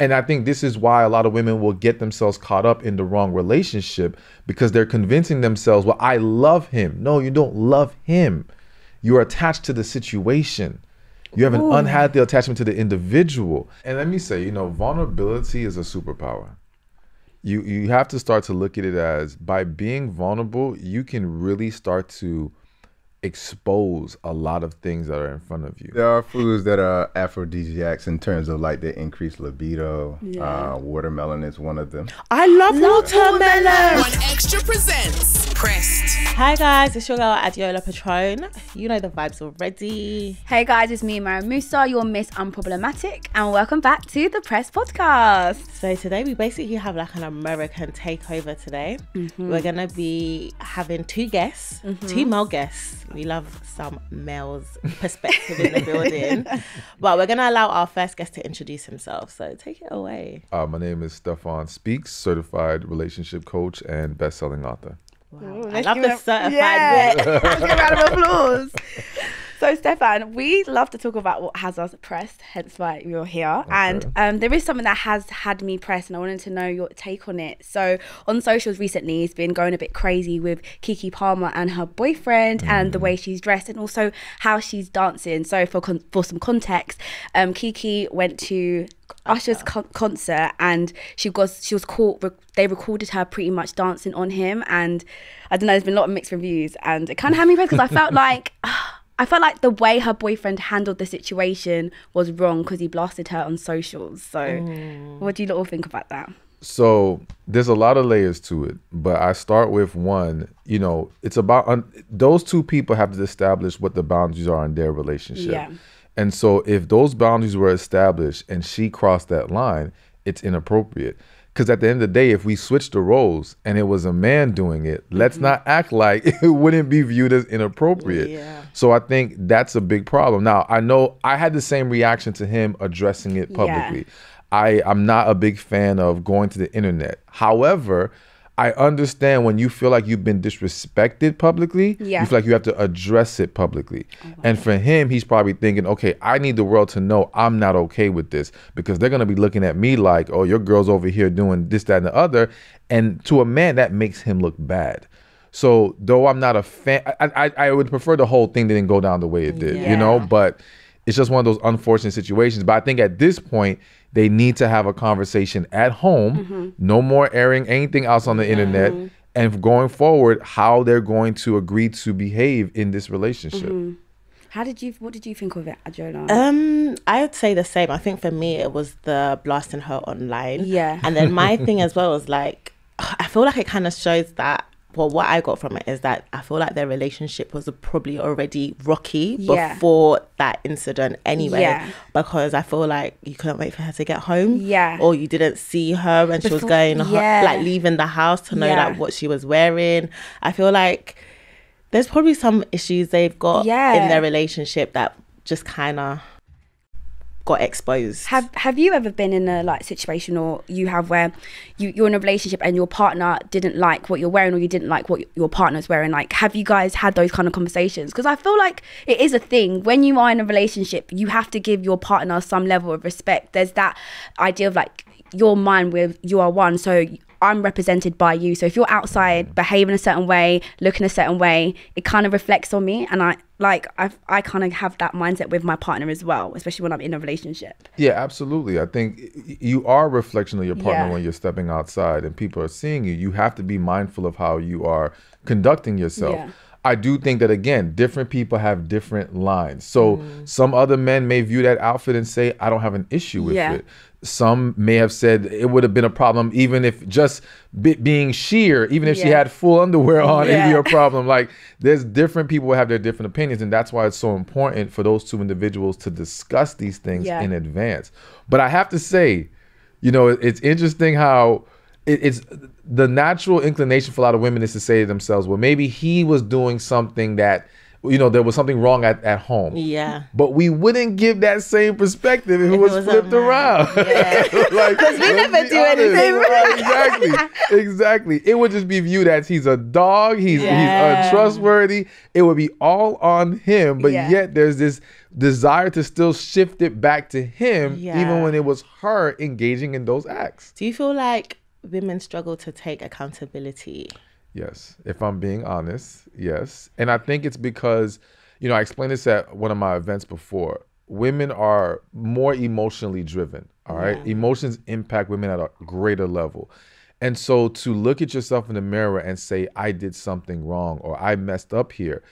And I think this is why a lot of women will get themselves caught up in the wrong relationship, because they're convincing themselves, well, I love him. No, you don't love him. You're attached to the situation. You have an unhealthy attachment to the individual. And let me say, vulnerability is a superpower. You have to start to look at it as, by being vulnerable, you can really start to expose a lot of things that are in front of you. There are foods that are aphrodisiacs in terms of like the increased libido. Watermelon is one of them. I love watermelon. One Extra presents Pressed. Hi guys, it's your girl Adeola Patron. You know the vibes already. Hey guys, it's me, Mariam Musa, your Miss Unproblematic, and welcome back to the Press Podcast. So today we basically have like an American takeover today. We're gonna be having two guests, two male guests. We love some male's perspective in the building. But we're gonna allow our first guest to introduce himself. So take it away. My name is Stephan Speaks, certified relationship coach and best-selling author. Wow. Ooh, I love the certified bit. Let's give a round of applause. So Stephan, we love to talk about what has us pressed, hence why you're here. Okay. And there is something that has had me pressed, and I wanted to know your take on it. So on socials recently, it's been going a bit crazy with Keke Palmer and her boyfriend, and the way she's dressed, and also how she's dancing. So for some context, Keke went to Usher's concert, and she was caught. They recorded her pretty much dancing on him, and I don't know. There's been a lot of mixed reviews, and it kind of had me pressed because I felt like the way her boyfriend handled the situation was wrong because he blasted her on socials. So what do you all think about that? So there's a lot of layers to it, but I start with one, it's about those two people have to establish what the boundaries are in their relationship. Yeah. And so if those boundaries were established and she crossed that line, it's inappropriate. Because at the end of the day, if we switched the roles and it was a man doing it, let's not act like it wouldn't be viewed as inappropriate. Yeah. So I think that's a big problem. Now, I know I had the same reaction to him addressing it publicly. Yeah. I'm not a big fan of going to the internet. However, I understand when you feel like you've been disrespected publicly, you feel like you have to address it publicly. Oh, wow. And for him, he's probably thinking, okay, I need the world to know I'm not okay with this, because they're going to be looking at me like, oh, your girl's over here doing this, that, and the other. And to a man, that makes him look bad. So though I'm not a fan, I would prefer the whole thing didn't go down the way it did, but it's just one of those unfortunate situations. But I think at this point, they need to have a conversation at home, no more airing anything else on the internet, and going forward, how they're going to agree to behave in this relationship. What did you think of it, Adeola? I would say the same. I think for me, it was the blasting her online. Yeah. And then my thing as well was like, I feel like it kind of shows that, well, what I got from it is that I feel like their relationship was probably already rocky before that incident anyway, because I feel like you couldn't wait for her to get home, or you didn't see her when she was going, like leaving the house to know like what she was wearing. I feel like there's probably some issues they've got in their relationship that just kind of got exposed. Have you ever been in a situation, or you have, where you're in a relationship and your partner didn't like what you're wearing, or you didn't like what your partner's wearing? Like, have you guys had those kind of conversations? Because I feel like it is a thing. When you are in a relationship, you have to give your partner some level of respect. There's that idea of like, you're mine, with you are one, so I'm represented by you. So if you're outside behaving a certain way, looking a certain way, it kind of reflects on me. And I kind of have that mindset with my partner as well, especially when I'm in a relationship. Yeah, absolutely. I think you are a reflection of your partner when you're stepping outside and people are seeing you. You have to be mindful of how you are conducting yourself. Yeah. I do think that, again, different people have different lines. So some other men may view that outfit and say, I don't have an issue with it. Some may have said it would have been a problem even if just being sheer, even if she had full underwear on, it'd be a problem. Like, there's different people who have their different opinions, and that's why it's so important for those two individuals to discuss these things in advance. But I have to say, it's interesting how it's the natural inclination for a lot of women is to say to themselves, well, maybe he was doing something that you know, there was something wrong at home. Yeah. But we wouldn't give that same perspective if it was flipped around. Yeah. Because we never do anything. Right, exactly. It would just be viewed as he's a dog, he's untrustworthy. It would be all on him, but yet there's this desire to still shift it back to him, even when it was her engaging in those acts. Do you feel like women struggle to take accountability? Yes, if I'm being honest, yes. And I think it's because, you know, I explained this at one of my events before. Women are more emotionally driven, all right? Emotions impact women at a greater level. And so to look at yourself in the mirror and say, I did something wrong or I messed up here,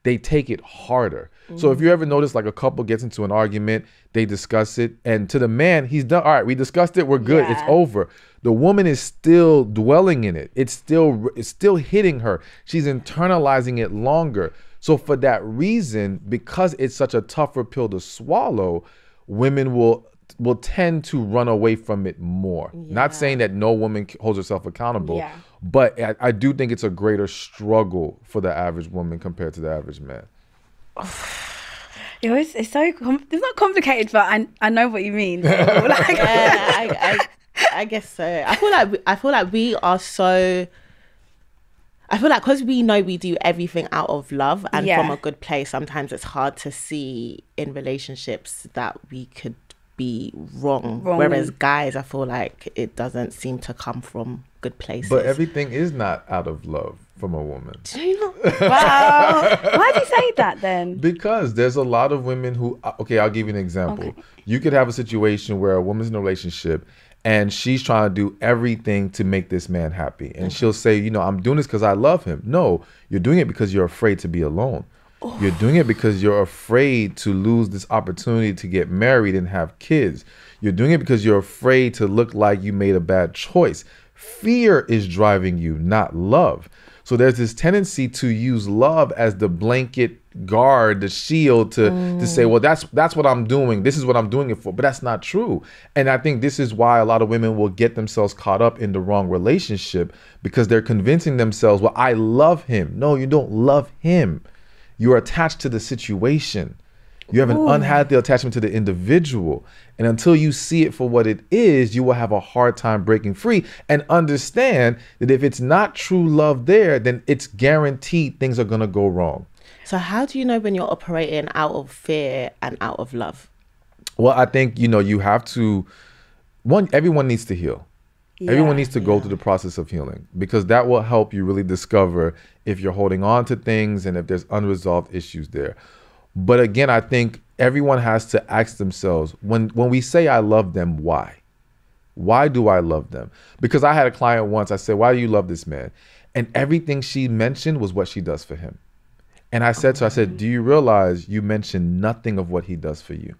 they take it harder. So if you ever notice, like a couple gets into an argument, they discuss it, and to the man, he's done. All right, we discussed it. We're good. It's over. The woman is still dwelling in it. It's still hitting her. She's internalizing it longer. So for that reason, because it's such a tougher pill to swallow, women will tend to run away from it more. Not saying that no woman holds herself accountable, but I do think it's a greater struggle for the average woman compared to the average man. It's so it's not complicated, but I know what you mean. I guess so. I feel like we are so. I feel like because we know we do everything out of love and from a good place, sometimes it's hard to see in relationships that we could be wrong. Whereas guys, I feel like it doesn't seem to come from good places. But everything is not out of love from a woman. Do you know? Wow. Why do you say that then? Because there's a lot of women who, okay, I'll give you an example. Okay. You could have a situation where a woman's in a relationship and she's trying to do everything to make this man happy. And she'll say, you know, I'm doing this because I love him. No, you're doing it because you're afraid to be alone. You're doing it because you're afraid to lose this opportunity to get married and have kids. You're doing it because you're afraid to look like you made a bad choice. Fear is driving you, not love. So there's this tendency to use love as the blanket guard, the shield to say, well, that's what I'm doing. This is what I'm doing it for. But that's not true. And I think this is why a lot of women will get themselves caught up in the wrong relationship, because they're convincing themselves, well, I love him. No, you don't love him. You're attached to the situation. You have an unhealthy attachment to the individual. And until you see it for what it is, you will have a hard time breaking free and understand that if it's not true love there, then it's guaranteed things are going to go wrong. So how do you know when you're operating out of fear and out of love? Well, I think, you know, you have to, everyone needs to heal. Everyone needs to go through the process of healing, because that will help you really discover if you're holding on to things and if there's unresolved issues there. But again, I think everyone has to ask themselves, when we say I love them, why? Why do I love them? Because I had a client once, I said, why do you love this man? And everything she mentioned was what she does for him. And I said to her, I said, do you realize you mentioned nothing of what he does for you?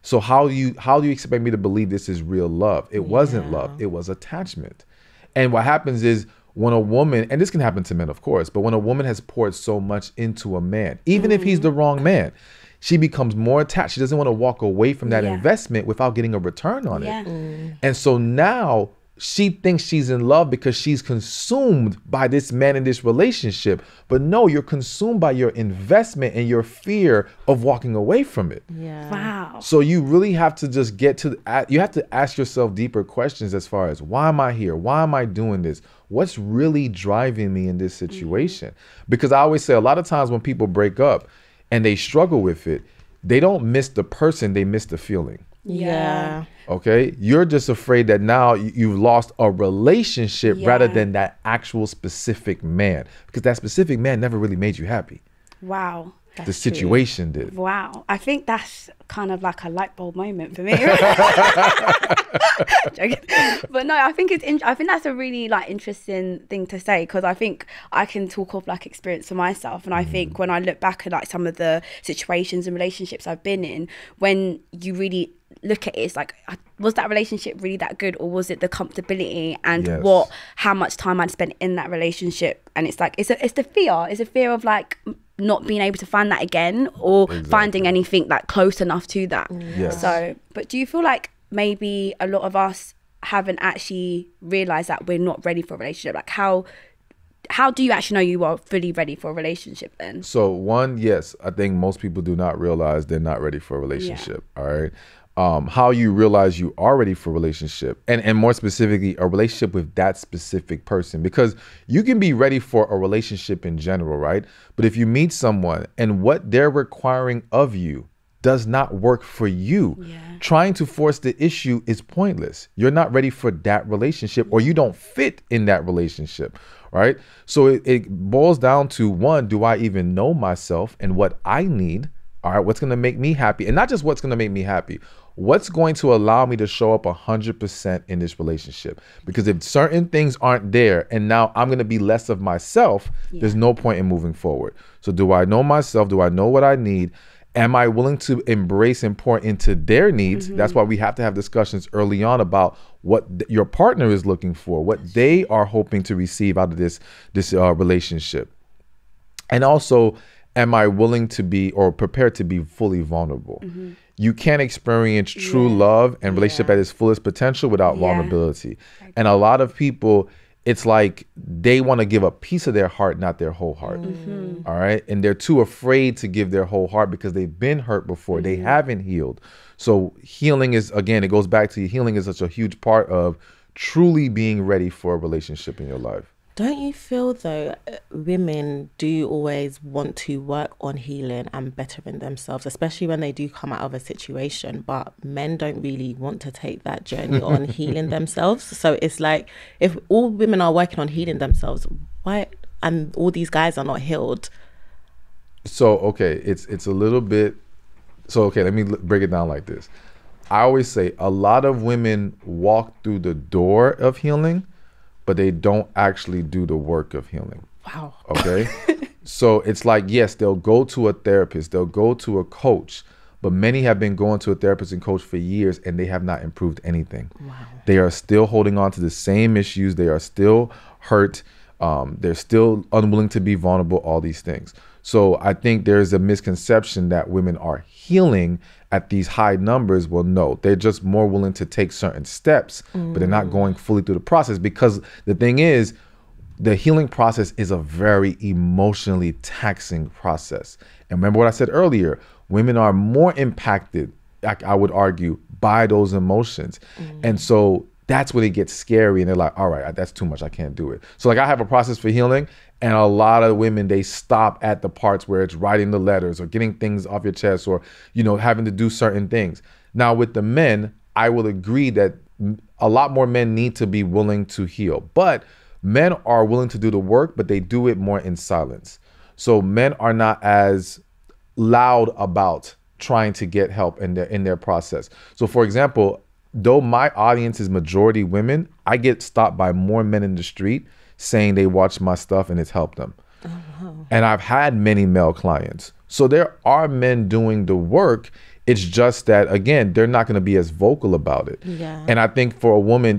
So how do you expect me to believe this is real love? It wasn't love. It was attachment. And what happens is when a woman, and this can happen to men, of course, but when a woman has poured so much into a man, even if he's the wrong man, she becomes more attached. She doesn't want to walk away from that investment without getting a return on it. And so now she thinks she's in love because she's consumed by this man in this relationship. But no, you're consumed by your investment and your fear of walking away from it. Wow. So you really have to just you have to ask yourself deeper questions as far as, why am I here? Why am I doing this? What's really driving me in this situation? Because I always say, a lot of times when people break up and they struggle with it, they don't miss the person, they miss the feeling. Okay, you're just afraid that now you've lost a relationship rather than that actual specific man, because that specific man never really made you happy. Wow. The situation did. Wow. I think that's kind of like a light bulb moment for me. Joking. But no, I think I think that's a really like interesting thing to say, because I think I can talk of like experience for myself, and I think when I look back at like some of the situations and relationships I've been in, when you really look at it, it's like, was that relationship really that good, or was it the comfortability and how much time I'd spent in that relationship? And it's like it's the fear of like not being able to find that again, or finding anything like close enough to that. So, but do you feel like maybe a lot of us haven't actually realized that we're not ready for a relationship? Like, how how do you actually know you are fully ready for a relationship then? So one, yes, I think most people do not realize they're not ready for a relationship. All right. How you realize you are ready for a relationship, and more specifically, a relationship with that specific person, because you can be ready for a relationship in general, right? But if you meet someone and what they're requiring of you does not work for you, trying to force the issue is pointless. You're not ready for that relationship, or you don't fit in that relationship, right? So it boils down to, one, do I even know myself and what I need? All right, what's going to make me happy? And not just what's going to make me happy, what's going to allow me to show up 100% in this relationship? Because if certain things aren't there and now I'm going to be less of myself, there's no point in moving forward. So do I know myself? Do I know what I need? Am I willing to embrace and pour into their needs? That's why we have to have discussions early on about what your partner is looking for, what they are hoping to receive out of this relationship. And also, am I willing to be or prepared to be fully vulnerable? You can't experience true love and relationship at its fullest potential without vulnerability. And a lot of people, it's like they want to give a piece of their heart, not their whole heart. All right. And they're too afraid to give their whole heart because they've been hurt before. They haven't healed. So healing is, again, it goes back to healing is such a huge part of truly being ready for a relationship in your life. Don't you feel, though, women do always want to work on healing and bettering themselves, especially when they do come out of a situation, but men don't really want to take that journey on healing themselves? So it's like, if all women are working on healing themselves, why, and all these guys are not healed? So, okay, it's a little bit, so, okay, let me break it down like this. I always say a lot of women walk through the door of healing, but they don't actually do the work of healing. Wow. Okay. So it's like, yes, they'll go to a therapist, they'll go to a coach, but many have been going to a therapist and coach for years and they have not improved anything. Wow. They are still holding on to the same issues. They are still hurt. They're still unwilling to be vulnerable, all these things. So I think there's a misconception that women are healing at these high numbers. Well, no, they're just more willing to take certain steps, but they're not going fully through the process, because the thing is, the healing process is a very emotionally taxing process. And remember what I said earlier, women are more impacted, I would argue, by those emotions. And so that's when it gets scary and they're like, all right, that's too much. I can't do it. So like I have a process for healing, and a lot of women, they stop at the parts where it's writing the letters or getting things off your chest or, you know, having to do certain things. Now with the men, I will agree that a lot more men need to be willing to heal, but men are willing to do the work, but they do it more in silence. So men are not as loud about trying to get help in their process. So for example, though my audience is majority women, I get stopped by more men in the street saying they watch my stuff and it's helped them. Oh, wow. And I've had many male clients. So there are men doing the work. It's just that, again, they're not going to be as vocal about it. Yeah. And I think for a woman,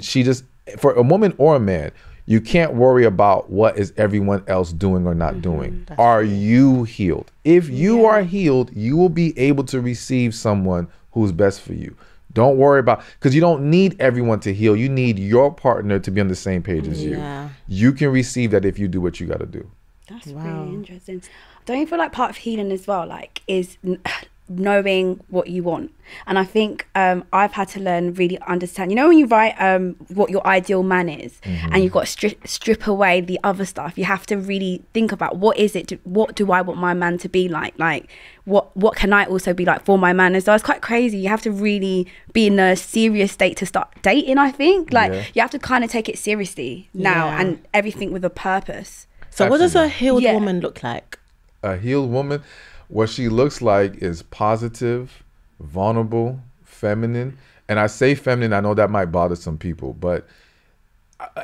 for a woman or a man, you can't worry about what is everyone else doing or not doing. Are you healed? If you are healed, you will be able to receive someone who's best for you. Don't worry about, because you don't need everyone to heal. You need your partner to be on the same page as you. You can receive that if you do what you got to do. That's really interesting. Don't you feel like part of healing as well, like, is knowing what you want? And I think I've had to learn, really understand, you know, when you write what your ideal man is, and you've got to strip away the other stuff, you have to really think about what do I want my man to be like what can I also be like for my man as well. It's quite crazy. You have to really be in a serious state to start dating, I think. You have to kind of take it seriously now, and everything with a purpose. So what does a healed woman look like? A healed woman, what she looks like is positive, vulnerable, feminine. And I say feminine, I know that might bother some people, but,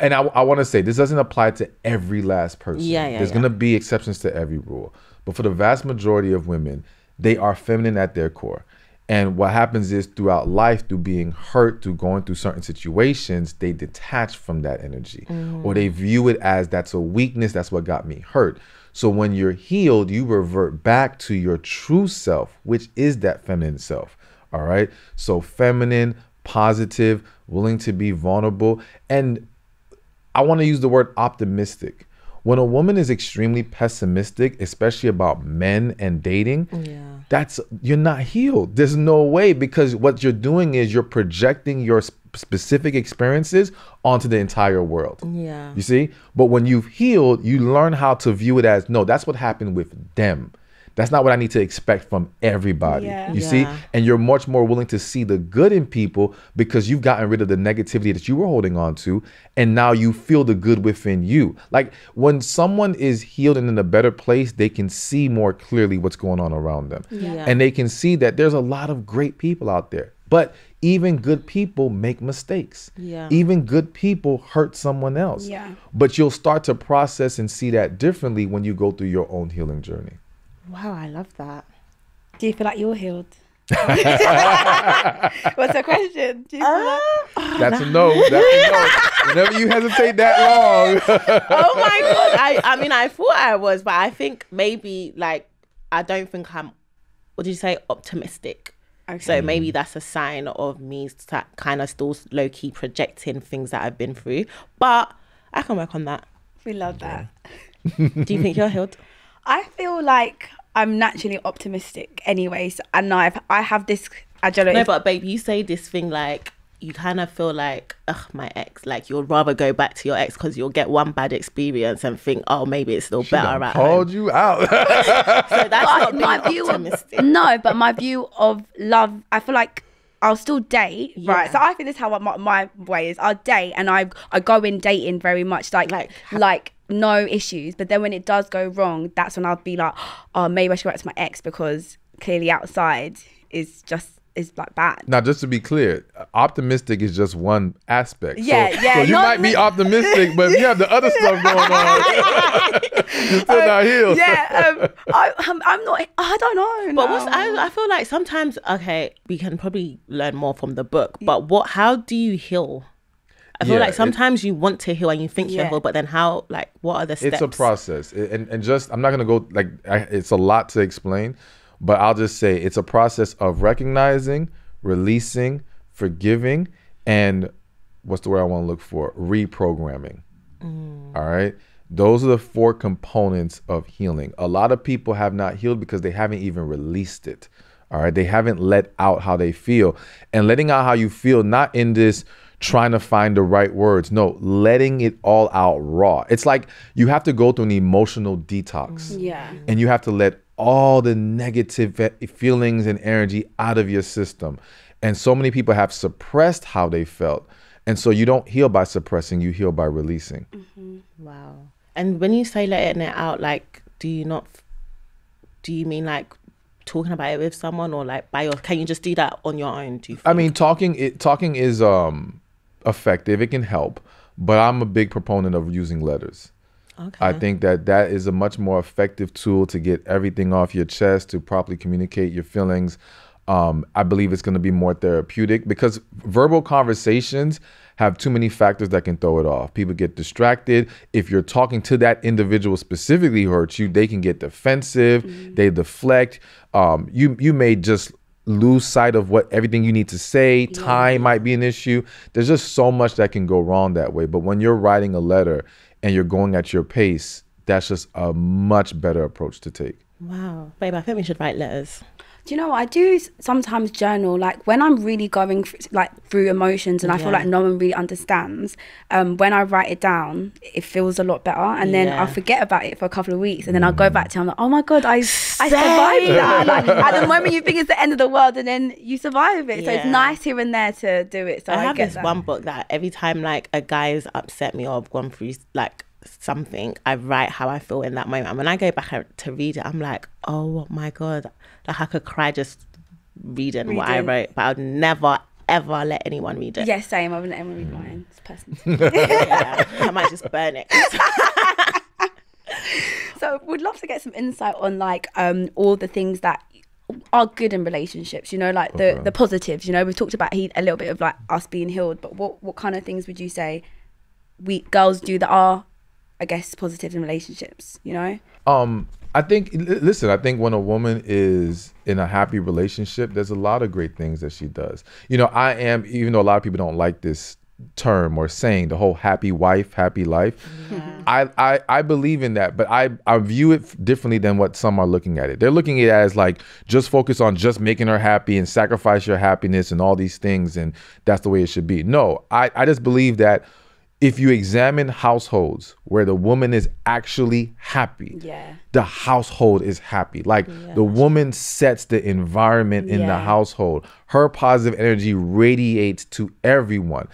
and I want to say, this doesn't apply to every last person. There's going to be exceptions to every rule. But for the vast majority of women, they are feminine at their core. And what happens is, throughout life, through being hurt, through going through certain situations, they detach from that energy, or they view it as that's a weakness. That's what got me hurt. So when you're healed, you revert back to your true self, which is that feminine self. All right. So feminine, positive, willing to be vulnerable. And I want to use the word optimistic. When a woman is extremely pessimistic, especially about men and dating, you're not healed. There's no way, because what you're doing is you're projecting your specific experiences onto the entire world. You see? But when you've healed, you learn how to view it as, no, that's what happened with them. That's not what I need to expect from everybody. You see? And you're much more willing to see the good in people because you've gotten rid of the negativity that you were holding on to. And now you feel the good within you. Like when someone is healed and in a better place, they can see more clearly what's going on around them. And they can see that there's a lot of great people out there. But even good people make mistakes. Even good people hurt someone else. But you'll start to process and see that differently when you go through your own healing journey. Wow, I love that. Do you feel like you're healed? What's the question? Do you feel like... That's a no. That's a no. Whenever you hesitate that long. Oh my God. I mean, I thought I was, but I think maybe like, I don't think I'm, what did you say? Optimistic. Okay. So maybe that's a sign of me kind of still low-key projecting things that I've been through. But I can work on that. We love that. Do you think you're healed? I feel like I'm naturally optimistic anyways. And I have this... I don't know. No, but babe, you say this thing like, you kind of feel like, ugh, my ex. Like you'd rather go back to your ex because you'll get one bad experience and think, oh, maybe it's still better at home. Called you out. So that's not my view optimistic. No, but my view of love, I feel like I'll still date, right? So I think this is how my way is. I'll date and I go in dating very much like no issues. But then when it does go wrong, that's when I'll be like, oh, maybe I should go back to my ex because clearly outside is like bad. Now, just to be clear, optimistic is just one aspect. So you No, might be optimistic, but if you have the other stuff going on, you're still not healed. I'm not. I don't know. But I feel like sometimes, okay, we can probably learn more from the book. But how do you heal? I feel like sometimes you want to heal and you think you're healed, but then what are the steps? It's a process, and just I'm not gonna go it's a lot to explain. But I'll just say it's a process of recognizing, releasing, forgiving, and what's the word I want to look for? Reprogramming. All right. Those are the 4 components of healing. A lot of people have not healed because they haven't even released it. All right. They haven't let out how they feel. And letting out how you feel, not in this trying to find the right words. No, letting it all out raw. It's like you have to go through an emotional detox. And you have to let all the negative feelings and energy out of your system. And so many people have suppressed how they felt. And so you don't heal by suppressing, you heal by releasing. Wow. And when you say letting it out, like, do you mean like talking about it with someone or like can you just do that on your own? Do you think? I mean, talking is effective. It can help, but I'm a big proponent of using letters. Okay. I think that is a much more effective tool to get everything off your chest, to properly communicate your feelings. I believe it's going to be more therapeutic because verbal conversations have too many factors that can throw it off. People get distracted. If you're talking to that individual specifically who hurts you, they can get defensive. They deflect. You may just lose sight of everything you need to say. Time might be an issue. There's just so much that can go wrong that way. But when you're writing a letter and you're going at your pace, that's just a much better approach to take. Wow. Babe, I think we should write letters. Do you know what? I do sometimes journal, like when I'm really going through emotions and I feel like no one really understands. When I write it down, it feels a lot better. And then I'll forget about it for a couple of weeks. And then I'll go back to it. I'm like, oh my God, I survived that. Like, at the moment you think it's the end of the world and then you survive it. So it's nice here and there to do it. So I have get this that. one book that every time like a guy's upset me or I've gone through like something, I write how I feel in that moment. And when I go back to read it, I'm like, oh my God, like I could cry just reading what I wrote, but I'd never ever let anyone read it. Yeah, same. I wouldn't let anyone read mine. It's personal. I might just burn it. So we'd love to get some insight on like all the things that are good in relationships, you know, like the positives. You know, we've talked about a little bit of like us being healed, but what kind of things would you say we girls do that are, I guess, positives in relationships, you know? I think when a woman is in a happy relationship, there's a lot of great things that she does. You know, even though a lot of people don't like this term or saying, the whole happy wife, happy life. I believe in that, but I view it differently than what some are looking at it. They're looking at it as like, just focus on just making her happy and sacrifice your happiness and all these things, and that's the way it should be. No, I just believe that if you examine households where the woman is actually happy, the household is happy. Like the woman sets the environment in the household. Her positive energy radiates to everyone.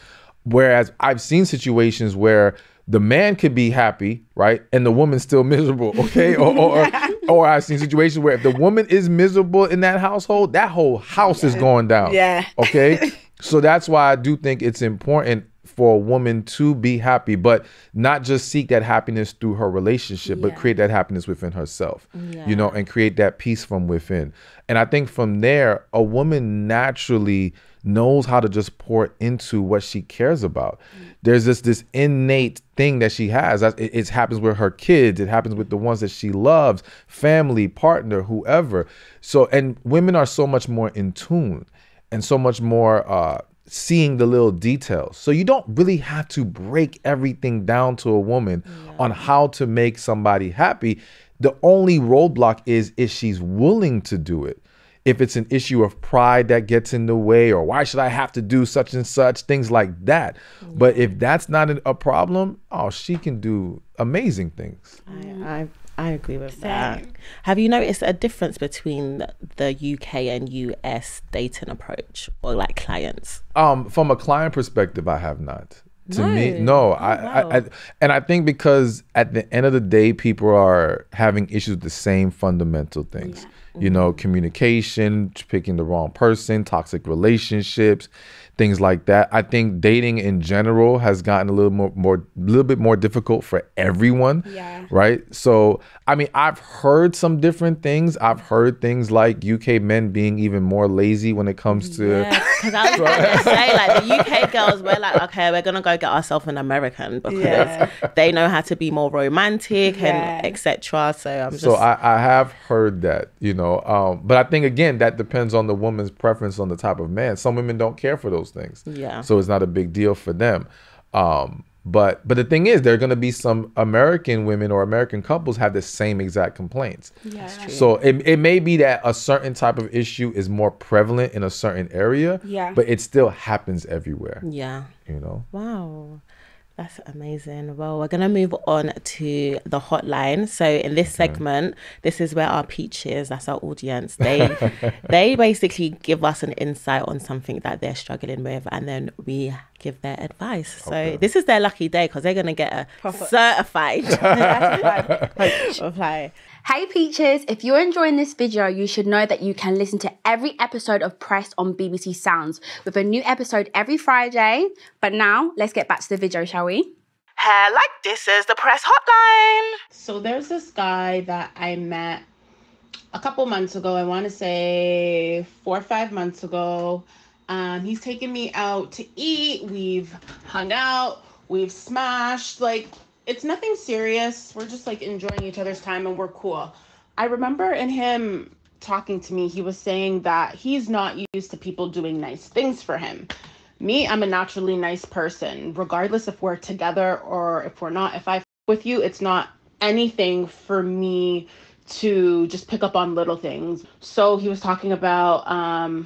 Whereas I've seen situations where the man could be happy, right, and the woman's still miserable, okay? Or I've seen situations where if the woman is miserable in that household, that whole house is going down. Okay? So that's why I do think it's important for a woman to be happy, but not just seek that happiness through her relationship, but create that happiness within herself, you know, and create that peace from within. And I think from there, a woman naturally knows how to just pour into what she cares about. There's this innate thing that she has. It happens with her kids. It happens with the ones that she loves, family, partner, whoever. So, and women are so much more in tune and so much more seeing the little details. So you don't really have to break everything down to a woman on how to make somebody happy. The only roadblock is if she's willing to do it. If it's an issue of pride that gets in the way, or why should I have to do such and such, things like that. But if that's not a problem, she can do amazing things. I agree with that. Have you noticed a difference between the UK and US dating approach, or like clients? From a client perspective, I have not. To me, no. And I think because at the end of the day, people are having issues with the same fundamental things. You know, communication, picking the wrong person, toxic relationships, things like that. I think dating in general has gotten a little bit more difficult for everyone. Right. So, I mean, I've heard some different things. I've heard things like UK men being even more lazy when it comes to. Because I was going to say, like, the UK girls, we're like, okay, we're going to go get ourselves an American because they know how to be more romantic and etc. So I have heard that, you know, but I think, again, that depends on the woman's preference on the type of man. Some women don't care for those things. So it's not a big deal for them. But the thing is, there are going to be some American women or American couples have the same exact complaints. So it may be that a certain type of issue is more prevalent in a certain area, but it still happens everywhere. You know? Wow. That's amazing. Well, we're going to move on to the hotline. So in this segment, this is where our peaches, that's our audience, they basically give us an insight on something that they're struggling with, and then we give their advice. So this is their lucky day because they're going to get a certified reply. Hey Peaches, if you're enjoying this video, you should know that you can listen to every episode of Pressed on BBC Sounds with a new episode every Friday. But now, let's get back to the video, shall we? This is the Press Hotline. So there's this guy that I met a couple months ago. I want to say 4 or 5 months ago. He's taken me out to eat. We've hung out. We've smashed. Like, it's nothing serious. We're just like enjoying each other's time and we're cool. I remember in him talking to me, he was saying that he's not used to people doing nice things for him. Me, I'm a naturally nice person, regardless if we're together or if we're not. If I with you, it's not anything for me to just pick up on little things. So he was talking about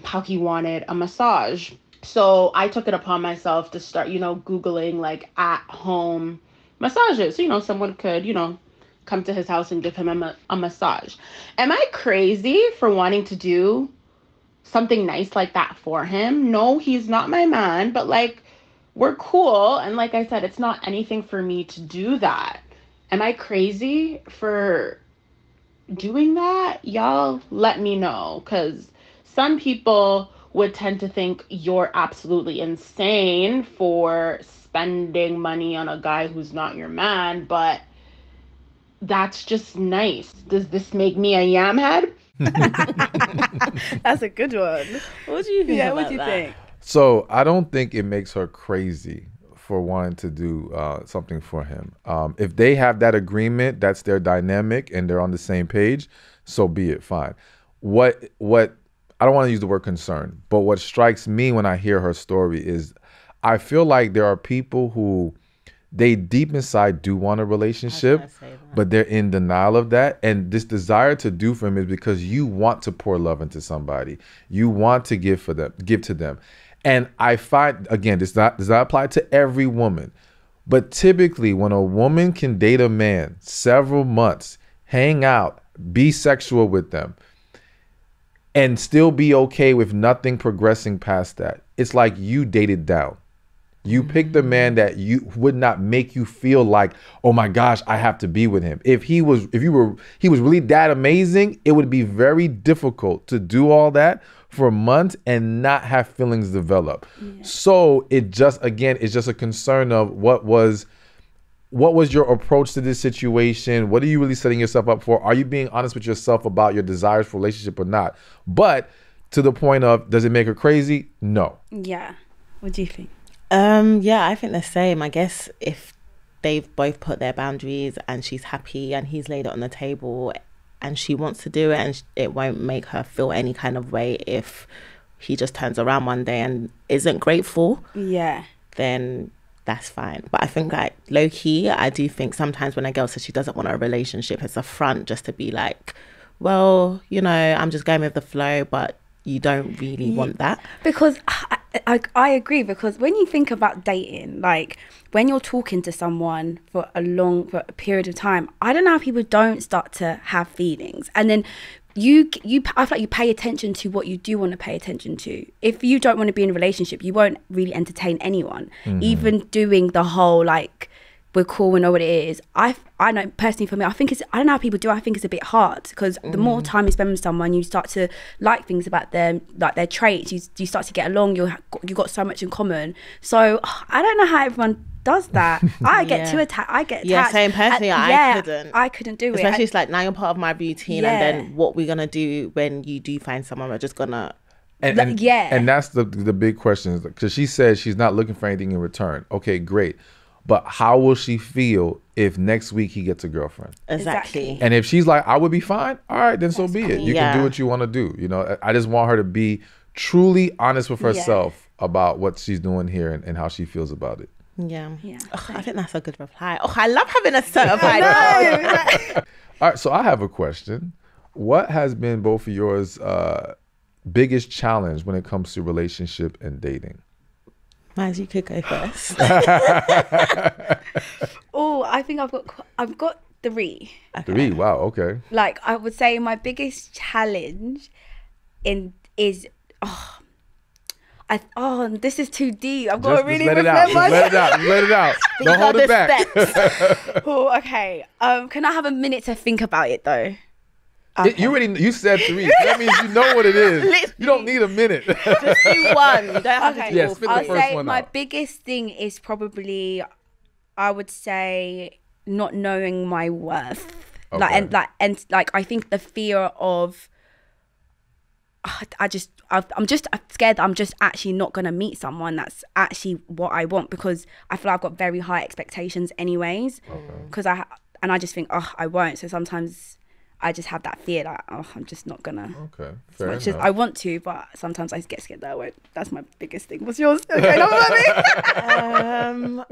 how he wanted a massage. So I took it upon myself to start, Googling like at home massages. Someone could, come to his house and give him a massage. Am I crazy for wanting to do something nice like that for him? No, he's not my man, but like, we're cool. And like I said, it's not anything for me to do that. Am I crazy for doing that? Y'all let me know, because some people would tend to think you're absolutely insane for spending money on a guy who's not your man, but that's just nice. Does this make me a yam head? That's a good one. What do you think about what do you that? think? So I don't think it makes her crazy for wanting to do something for him. If they have that agreement, that's their dynamic and they're on the same page, so be it, fine. What I don't want to use the word concern, but what strikes me when I hear her story is I feel like there are people who they deep inside do want a relationship, but they're in denial of that. And this desire to do for them is because you want to pour love into somebody. You want to give to them. And I find, again, this does not apply to every woman, but typically when a woman can date a man several months, hang out, be sexual with them, and still be okay with nothing progressing past that, it's like you dated down. You picked a man that you would not make you feel like, oh my gosh, I have to be with him. If he was really that amazing, it would be very difficult to do all that for months and not have feelings develop. Yeah. So it just, again, it's just a concern of what was your approach to this situation? What are you really setting yourself up for? Are you being honest with yourself about your desires for relationship or not? But to the point of, does it make her crazy? No. Yeah. What do you think? Yeah, I think the same. I guess if they've both put their boundaries and she's happy and he's laid it on the table and she wants to do it, and it won't make her feel any kind of way if he just turns around one day and isn't grateful, then that's fine. But I think, like, low-key, I do think sometimes when a girl says she doesn't want a relationship, it's a front just to be like, well, you know, I'm just going with the flow, but you don't really want that. Because I agree, because when you think about dating, like when you're talking to someone for a period of time, I don't know how people don't start to have feelings. And then I feel like you pay attention to what you do want to pay attention to. If you don't want to be in a relationship, you won't really entertain anyone. Even doing the whole, like, we're cool, we know what it is. I know personally for me, I don't know how people do it. I think it's a bit hard, because the more time you spend with someone, you start to like things about them, like their traits. You start to get along. You got so much in common. So I don't know how everyone does that. I get too attached. I get attached. Yeah, same personally. I couldn't do it. Especially it's like, now you're part of my routine, and then what we're gonna do when you do find someone, we're just gonna. And that's the big question, because she says she's not looking for anything in return. Okay, great. But how will she feel if next week he gets a girlfriend? Exactly. And if she's like, I would be fine, all right, then so be it. You can do what you want to do. You know, I just want her to be truly honest with herself about what she's doing here and how she feels about it. Yeah. I think that's a good reply. I love having a certified. All right, so I have a question. What has been both of yours biggest challenge when it comes to relationship and dating? Maz, you could go first. I think I've got 3. Okay. 3, wow, okay. Like, I would say my biggest challenge is this is too deep. I've got to really let it out. Let it out. Don't hold it back. Okay. Can I have a minute to think about it though? Okay. You said 3. That means you know what it is. You don't need a minute. Just do one. You don't have to do all 3. I'll say my biggest thing is probably, I would say, not knowing my worth. Okay. Like I think the fear of, I'm scared that I'm just actually not gonna meet someone that's actually what I want, because I feel like I've got very high expectations anyways. Because I just think I won't. So sometimes I just have that fear that I'm just not gonna. Okay, fair enough. I want to, but sometimes I get scared that I won't. That's my biggest thing. What's yours? Okay, know what I mean?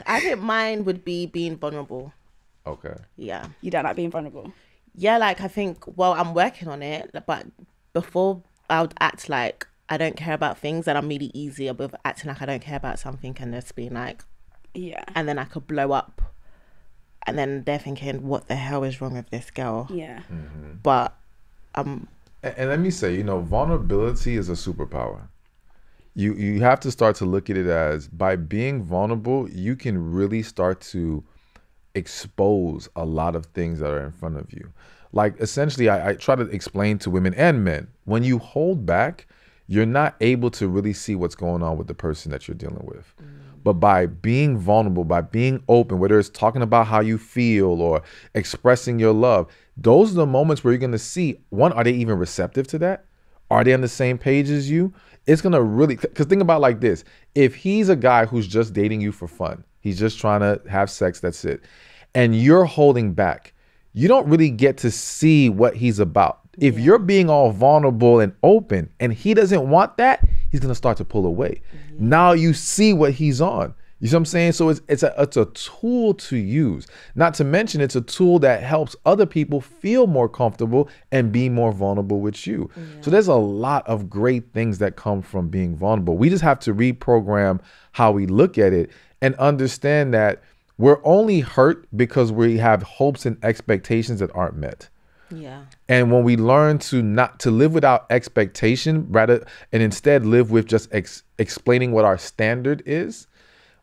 I think mine would be being vulnerable. Okay. Yeah. You don't like being vulnerable? Yeah, like I think, I'm working on it, but before I would act like I don't care about things, and I'm really easier with acting like I don't care about something and just being like, and then I could blow up. And then they're thinking, what the hell is wrong with this girl? Yeah. But and let me say, vulnerability is a superpower. You have to start to look at it as, by being vulnerable, you can really start to expose a lot of things that are in front of you. Like, essentially, I try to explain to women and men, when you hold back, you're not able to really see what's going on with the person that you're dealing with. But by being vulnerable, by being open, whether it's talking about how you feel or expressing your love, those are the moments where you're going to see, one, are they even receptive to that? Are they on the same page as you? It's going to really, because think about it like this. If he's a guy who's just dating you for fun, he's just trying to have sex, that's it, and you're holding back, you don't really get to see what he's about. If you're being all vulnerable and open and he doesn't want that, he's going to start to pull away. Now you see what he's on. You see what I'm saying? So it's a tool to use. Not to mention it's a tool that helps other people feel more comfortable and be more vulnerable with you. So there's a lot of great things that come from being vulnerable. We just have to reprogram how we look at it and understand that we're only hurt because we have hopes and expectations that aren't met. Yeah. And when we learn to not to live without expectation, rather, and instead live with just explaining what our standard is,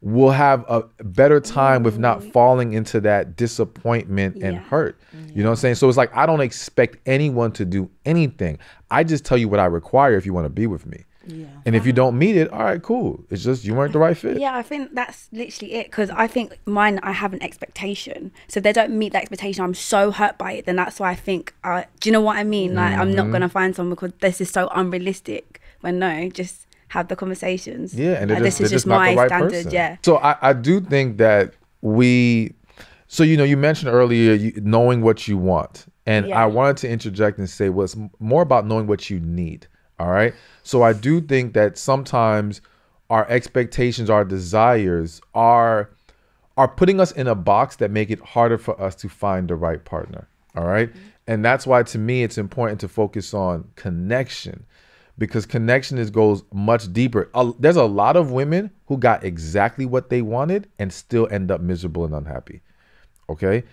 we'll have a better time with not falling into that disappointment and hurt. You know what I'm saying? So it's like, I don't expect anyone to do anything. I just tell you what I require if you want to be with me. Yeah. And if you don't meet it, all right, cool. It's just you weren't the right fit. Yeah, I think that's literally it. Because I think I have an expectation. So if they don't meet that expectation, I'm so hurt by it. Then that's why I think, do you know what I mean? Like, I'm not going to find someone because this is so unrealistic. When no, just have the conversations. Yeah, and this is just my standard. Person. Yeah. So I do think that so you mentioned earlier knowing what you want. And I wanted to interject and say what's more about knowing what you need. All right. So I do think that sometimes our expectations, our desires are putting us in a box that make it harder for us to find the right partner. All right. And that's why, to me, it's important to focus on connection, because connection goes much deeper. There's a lot of women who got exactly what they wanted and still end up miserable and unhappy. Okay.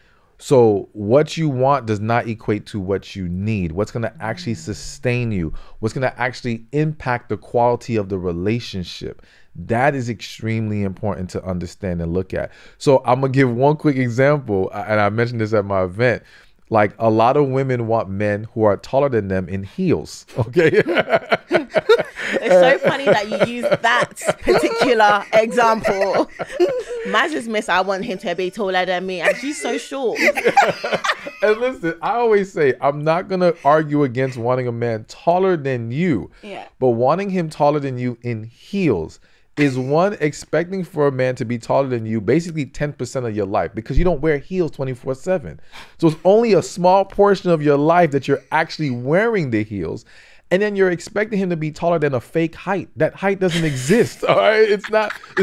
So what you want does not equate to what you need. What's going to actually sustain you, what's going to actually impact the quality of the relationship. That is extremely important to understand and look at. So I'm going to give one quick example, and I mentioned this at my event. Like, a lot of women want men who are taller than them in heels. Okay. It's so funny that you use that particular example. Maz is miss, I want him to be taller than me, and she's so short. And listen, I always say, I'm not going to argue against wanting a man taller than you. Yeah. But wanting him taller than you in heels is one, expecting for a man to be taller than you basically 10% of your life, because you don't wear heels 24/7. So it's only a small portion of your life that you're actually wearing the heels. And then you're expecting him to be taller than a fake height. That height doesn't exist. All right. It's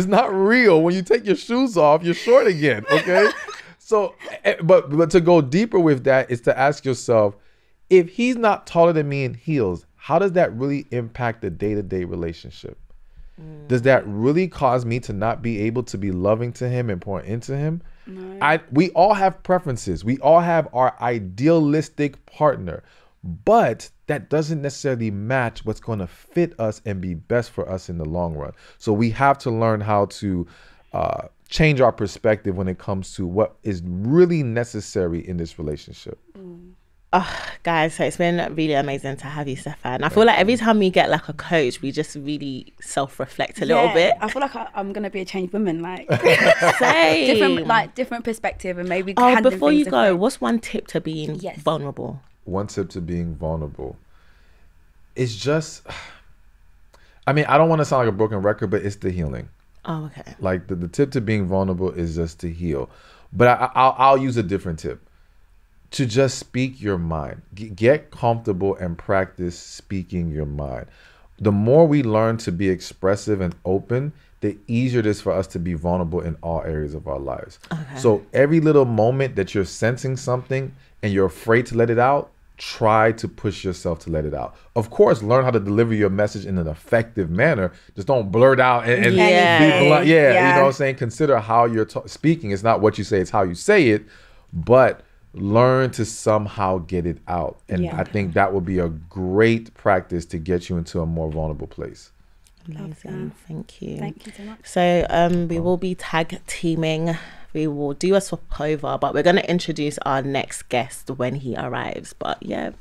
not real. When you take your shoes off, you're short again. Okay. So, but to go deeper with that is to ask yourself, if he's not taller than me in heels, how does that really impact the day-to-day relationship? Does that really cause me to not be able to be loving to him and pouring into him? No. We all have preferences. We all have our idealistic partner, but that doesn't necessarily match what's going to fit us and be best for us in the long run. So we have to learn how to change our perspective when it comes to what is really necessary in this relationship. Oh, guys, so it's been really amazing to have you, Stephan. I feel like every time we get like a coach, we just really self-reflect a little bit. I feel like I'm gonna be a changed woman, like same, different perspective, and maybe. Before you go, what's one tip to being vulnerable? One tip to being vulnerable is just, I mean, I don't want to sound like a broken record, but it's the healing. Oh, okay. Like the tip to being vulnerable is just to heal, but I'll use a different tip. To just speak your mind. Get comfortable and practice speaking your mind. The more we learn to be expressive and open, the easier it is for us to be vulnerable in all areas of our lives. Okay. So every little moment that you're sensing something and you're afraid to let it out, try to push yourself to let it out. Of course, learn how to deliver your message in an effective manner. Just don't blurt out and be blunt. You know what I'm saying? Consider how you're speaking. It's not what you say, it's how you say it. But learn to somehow get it out. And I think that would be a great practice to get you into a more vulnerable place. Amazing. Thank you. Thank you so much. So we will be tag teaming. We will do a swap over, but we're going to introduce our next guest when he arrives. But yeah,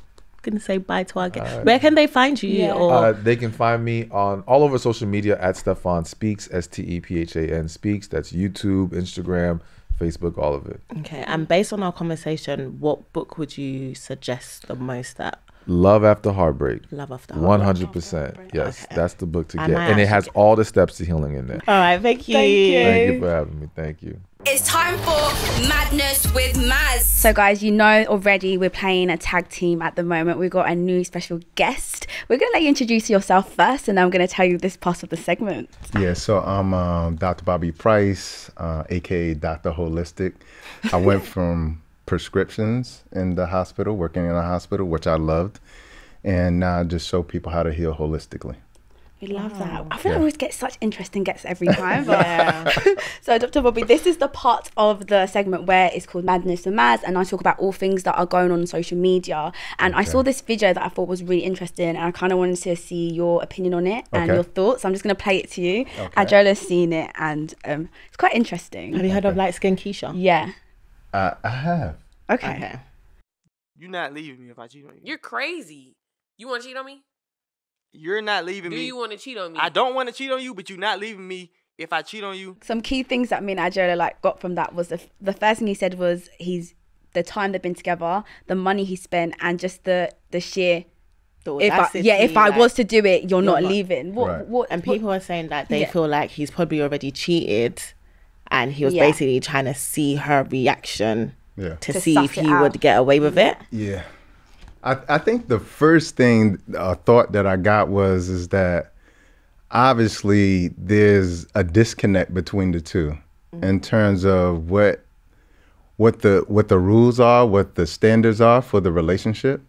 going to say bye to our guest. Where can they find you? They can find me on all over social media at Stephan Speaks, Stephan Speaks. That's YouTube, Instagram, Facebook, all of it. Okay. And based on our conversation, what book would you suggest the most at? Love After Heartbreak. Love After Heartbreak. 100%. Yes, okay. That's the book to get. And it has all the steps to healing in there. All right. Thank you. Thank you for having me. Thank you. It's time for Madness with Maz. So guys, you know already we're playing a tag team at the moment. We've got a new special guest. We're going to let you introduce yourself first, and then I'm going to tell you this part of the segment. Yeah, so I'm Dr. Bobby Price, aka Dr. Holistic. I went from prescriptions in the hospital, working in a hospital, which I loved, and now I just show people how to heal holistically. We love that. I feel like we always get such interesting guests every time. So, Dr. Bobby, this is the part of the segment where it's called Madness and Maz, and I talk about all things that are going on social media. And I saw this video that I thought was really interesting, and I kind of wanted to see your opinion on it and your thoughts. So I'm just going to play it to you. Adeola's seen it, and it's quite interesting. Have you heard of light skin Keisha? Yeah. I have. Okay. You're not leaving me if I cheat on you. You're crazy. You want to cheat on me? You're not leaving me. Do you want to cheat on me? I don't want to cheat on you, but you're not leaving me if I cheat on you. Some key things that me and Adeola got from that was the first thing he said was the time they've been together, the money he spent, and just the sheer. If I was to do it, you're not leaving. And people are saying that they feel like he's probably already cheated, and he was basically trying to see her reaction to see if he would get away with it. Yeah. I think the first thing, thought that I got is that obviously there's a disconnect between the two in terms of what the rules are, what the standards are for the relationship.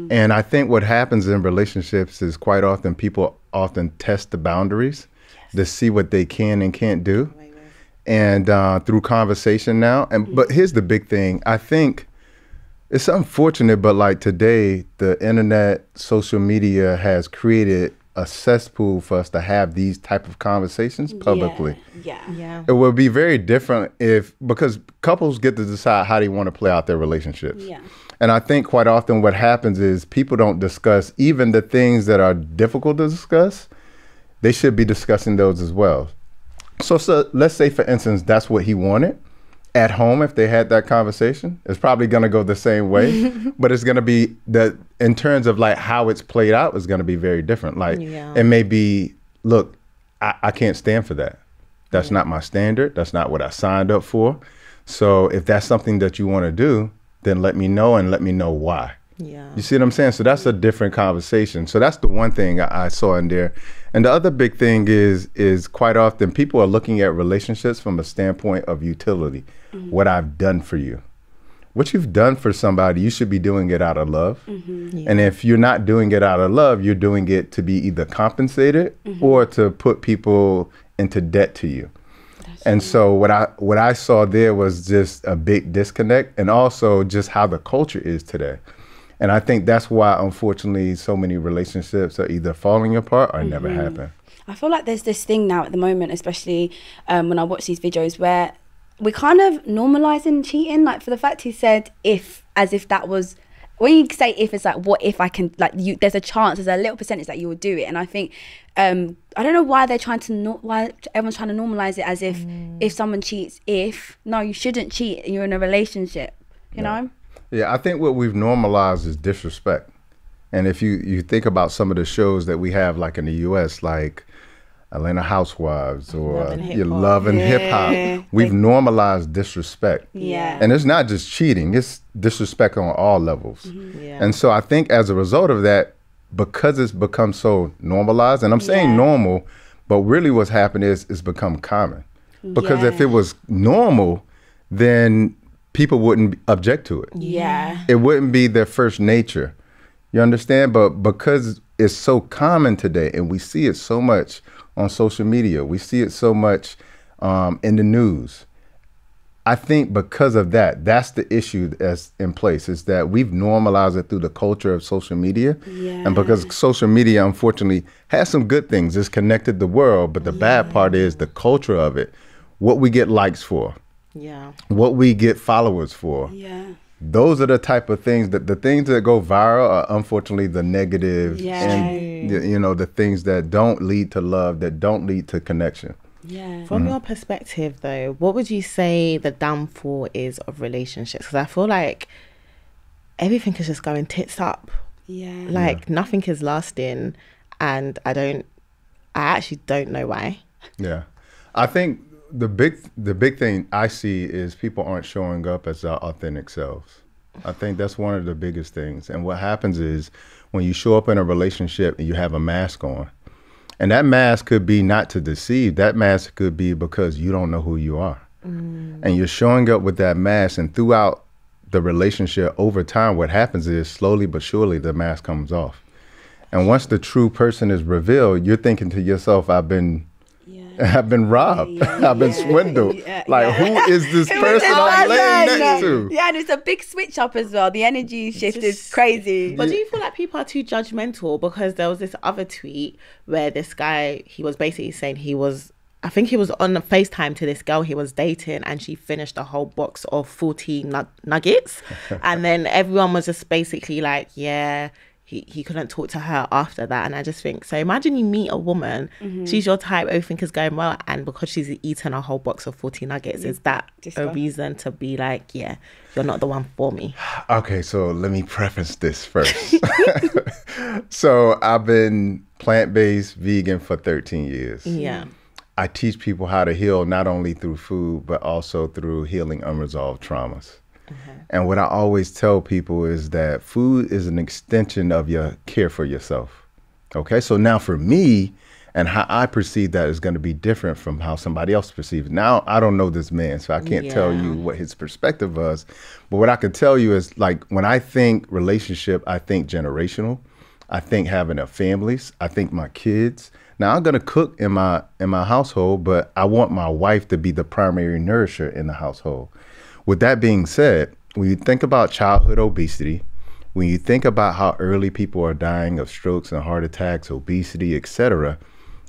And I think what happens in relationships is quite often people often test the boundaries to see what they can and can't do. And through conversation now. But here's the big thing. I think it's unfortunate, but like today, the internet, social media has created a cesspool for us to have these type of conversations publicly. Yeah. It would be very different because couples get to decide how they want to play out their relationships. Yeah. And I think quite often what happens is people don't discuss even the things that are difficult to discuss. They should be discussing those as well. So let's say, for instance, that's what he wanted. At home, if they had that conversation, it's probably going to go the same way, but it's going to be in terms of like how it's played out is going to be very different. Like it may be, look, I can't stand for that. That's not my standard. That's not what I signed up for. So if that's something that you want to do, then let me know and let me know why. Yeah. You see what I'm saying? So that's a different conversation. So that's the one thing I saw in there. And the other big thing is quite often people are looking at relationships from a standpoint of utility. What I've done for you. What you've done for somebody, you should be doing it out of love. And if you're not doing it out of love, you're doing it to be either compensated or to put people into debt to you. And so what I saw there was just a big disconnect, and also just how the culture is today. And I think that's why, unfortunately, so many relationships are either falling apart or never happen. I feel like there's this thing now at the moment, especially when I watch these videos, where we're kind of normalizing cheating. Like, for the fact he said if, as if that was, when you say if, it's like, what if I can, like, there's a chance, there's a little percentage that you will do it. And I think, I don't know why they're trying to, why everyone's trying to normalize it as if someone cheats, no, you shouldn't cheat. You're in a relationship, you know? Yeah, I think what we've normalized is disrespect. And if you think about some of the shows that we have, like in the U.S., like Atlanta Housewives or Love and Hip Hop, we've normalized disrespect. And it's not just cheating, it's disrespect on all levels. And so I think as a result of that, because it's become so normalized, and I'm saying normal, but really what's happened is it's become common. Because if it was normal, then people wouldn't object to it. It wouldn't be their first nature. You understand? But because it's so common today, and we see it so much on social media, we see it so much in the news, I think because of that, that's the issue that's in place, is that we've normalized it through the culture of social media. And because social media, unfortunately, has some good things. It's connected the world, but the bad part is the culture of it. What we get likes for. What we get followers for. Those are the type of things that the things that go viral are unfortunately the negative and the things that don't lead to love, that don't lead to connection. From your perspective though, what would you say the downfall is of relationships? Because I feel like everything is just going tits up. Nothing is lasting, and I actually don't know why. I think the big thing I see is people aren't showing up as their authentic selves. I think that's one of the biggest things. And what happens is when you show up in a relationship and you have a mask on, and that mask could be not to deceive, that mask could be because you don't know who you are. And you're showing up with that mask, and throughout the relationship over time, what happens is slowly but surely the mask comes off. And once the true person is revealed, you're thinking to yourself, I've been robbed. I've been swindled. Who is this person I'm laying next to? Yeah, and it's a big switch up as well. The energy shift is crazy. But do you feel like people are too judgmental? Because there was this other tweet where this guy, he was basically saying I think he was on a FaceTime to this girl he was dating, and she finished a whole box of 40 nuggets. And then everyone was just basically like, yeah, he couldn't talk to her after that. And I just think, so imagine you meet a woman, she's your type, everything is going well, and because she's eaten a whole box of 40 nuggets, is that a reason to be like, yeah, you're not the one for me? Okay, so let me preface this first. So I've been plant-based vegan for 13 years. Yeah. I teach people how to heal not only through food, but also through healing unresolved traumas. And what I always tell people is that food is an extension of your care for yourself. Okay, so now for me, and how I perceive that is going to be different from how somebody else perceives it. Now, I don't know this man, so I can't tell you what his perspective was. But what I can tell you is, like, when I think relationship, I think generational. I think having a families. I think my kids. Now, I'm going to cook in my household, but I want my wife to be the primary nourisher in the household. With that being said, when you think about childhood obesity, when you think about how early people are dying of strokes and heart attacks, obesity, etc.,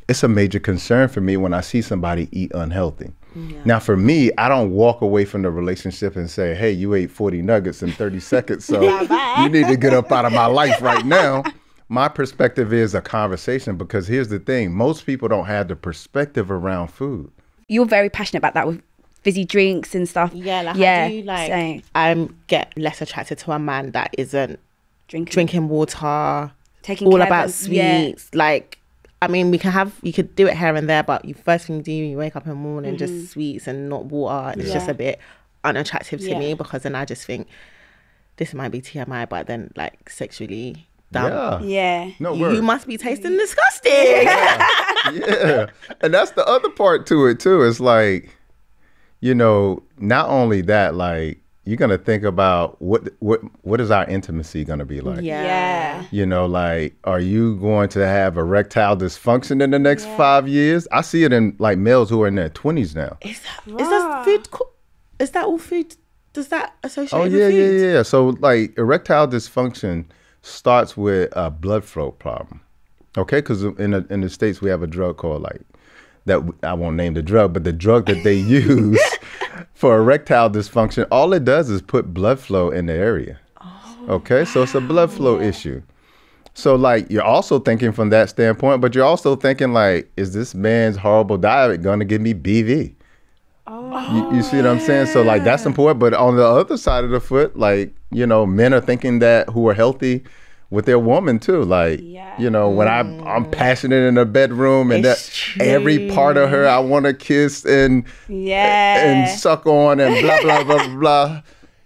it's a major concern for me when I see somebody eat unhealthy. Yeah. Now, for me, I don't walk away from the relationship and say, hey, you ate 40 nuggets in 30 seconds, so you need to get up out of my life right now. My perspective is a conversation, because here's the thing. Most people don't have the perspective around food. You're very passionate about that with fizzy drinks and stuff. Yeah, like I do, like, I get less attracted to a man that isn't drinking water, taking all care about of, sweets. Like, I mean, you could do it here and there, but first thing you do, you wake up in the morning, just sweets and not water. And it's just a bit unattractive to me, because then I just think, this might be TMI, but then like sexually dumb. Yeah. No you word. must be tasting disgusting. Yeah. And that's the other part to it too. It's like, you know, not only that, like, you're going to think about what is our intimacy going to be like? Yeah. You know, like, are you going to have erectile dysfunction in the next 5 years? I see it in like males who are in their 20s now. Is that food? Is that all food? Does that associate with food? Yeah. So like erectile dysfunction starts with a blood flow problem. Okay, because in the States we have a drug called like that. I won't name the drug, but the drug that they use for erectile dysfunction, all it does is put blood flow in the area. Okay, so it's a blood flow issue. So like you're also thinking from that standpoint, but you're also thinking like, is this man's horrible diet going to give me BV? You see what I'm saying? So like that's important. But on the other side of the foot, like, you know, men are thinking that who are healthy with their woman too. Like, you know, when I'm passionate in the bedroom and every part of her I want to kiss and suck on and blah, blah, blah, blah, blah.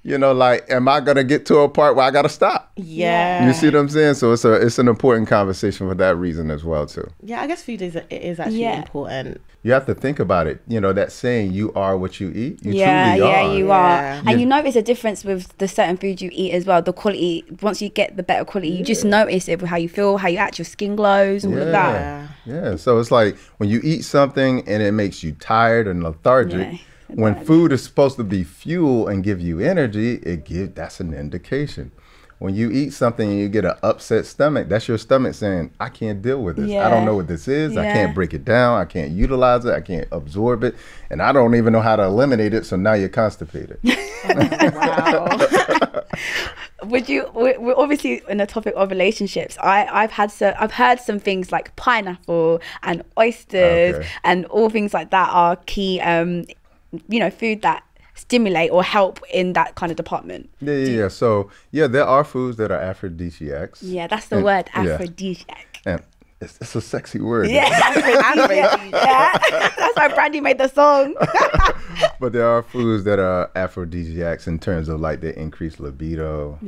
You know, like, am I going to get to a part where I got to stop? Yeah. You see what I'm saying? So it's an important conversation for that reason as well too. Yeah, I guess food is actually important. You have to think about it. You know, that saying, you are what you eat. You truly are. Yeah, you are. And you notice a difference with the certain food you eat as well. The quality, once you get the better quality, you just notice it with how you feel, how you act, your skin glows, all of that. Yeah. So it's like when you eat something and it makes you tired and lethargic, when food is supposed to be fuel and give you energy, that's an indication. When you eat something and you get an upset stomach, that's your stomach saying, I can't deal with this. I don't know what this is. I can't break it down. I can't utilize it. I can't absorb it. And I don't even know how to eliminate it. So now you're constipated. Wow. We're obviously in the topic of relationships. I've heard some things like pineapple and oysters and all things like that are key, you know, food that stimulate or help in that kind of department. Yeah. So, there are foods that are aphrodisiacs. Yeah, that's the word, aphrodisiac. And It's a sexy word. Yeah. That's why Brandy made the song. But there are foods that are aphrodisiacs in terms of like the increased libido.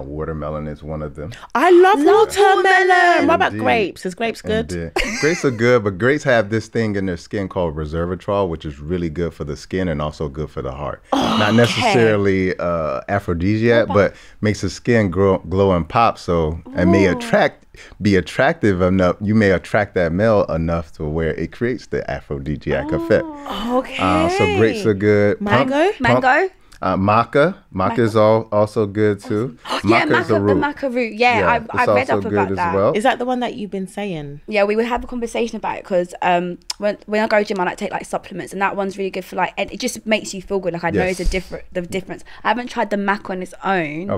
Watermelon is one of them. I love watermelon. What about grapes? Is grapes good? Grapes are good, but grapes have this thing in their skin called resveratrol, which is really good for the skin and also good for the heart. Not necessarily aphrodisiac, but makes the skin glow and pop. So and may be attractive enough. You may attract that male enough to where it creates the aphrodisiac effect. Okay. So grapes are good. Mango. Maca is also good too. Maca is a root. The maca root. Yeah, I read up about that. Well. Is that the one that you've been saying? Yeah, we would have a conversation about it because when I go to gym, I like take like supplements, and that one's really good for like, and it just makes you feel good. Like I know the difference. I haven't tried the maca on its own,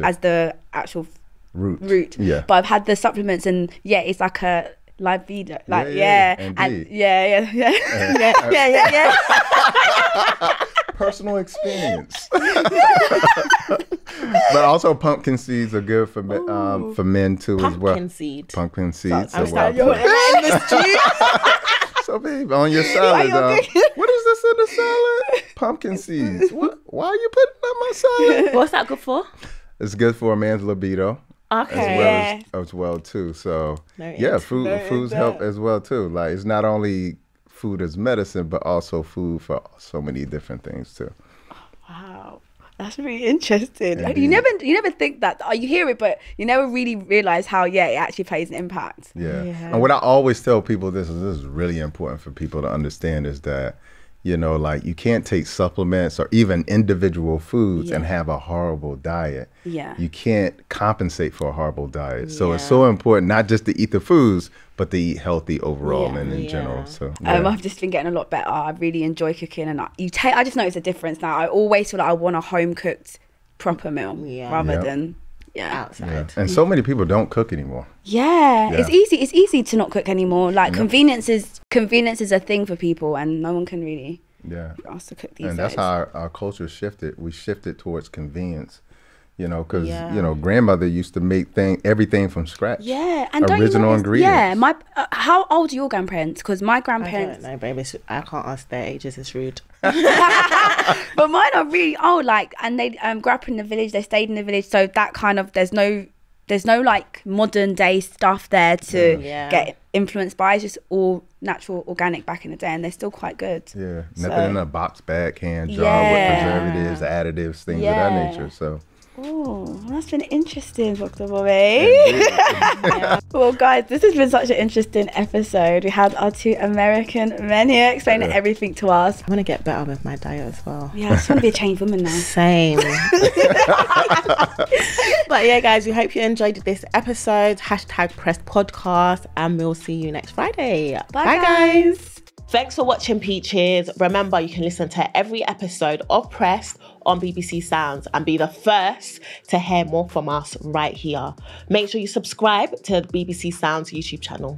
as the actual root. Yeah. But I've had the supplements, and it's like a libido. Like personal experience. But also pumpkin seeds are good for men too as well. Pumpkin seeds. I'm sorry, you're in this juice. So babe, on your salad, what is this in the salad? Pumpkin seeds. Why are you putting that on my salad? What's that good for? It's good for a man's libido. Okay. As well too. So foods help as well too. Like it's not only food as medicine, but also food for so many different things too. Wow, that's really interesting. Indeed. You never think that. You hear it, but you never really realize how it actually plays an impact. Yeah. And what I always tell people, this is really important for people to understand, is that like you can't take supplements or even individual foods and have a horrible diet. Yeah. You can't compensate for a horrible diet. So it's so important not just to eat the foods, but to eat healthy overall and in general. So I've just been getting a lot better. I really enjoy cooking, and I just notice a difference now. I always feel like I want a home cooked proper meal rather than outside. And so many people don't cook anymore. It's easy to not cook anymore. Like convenience is a thing for people, and no one can really ask to cook these days. And that's how our culture shifted. We shifted towards convenience, because grandmother used to make everything from scratch. And original ingredients. How old are your grandparents? Because my grandparents, I don't know, baby. I can't ask their ages. It's rude. But mine are really old. Like, and they grew up in the village. They stayed in the village, so that kind of there's no like modern day stuff there to get influenced by. It's just all natural, organic back in the day, and they're still quite good. Yeah, nothing in a box bag, can jar with preservatives, additives, things of that nature. So. Oh, that's been interesting, Dr. Bobby. Well, guys, this has been such an interesting episode. We had our two American men here explaining everything to us. I want to get better with my diet as well. Yeah, I just want to be a changed woman now. Same. But yeah, guys, we hope you enjoyed this episode. #PressPodcast, and we'll see you next Friday. Bye guys. Thanks for watching, Peaches. Remember, you can listen to every episode of Pressed on BBC Sounds and be the first to hear more from us right here. Make sure you subscribe to the BBC Sounds YouTube channel.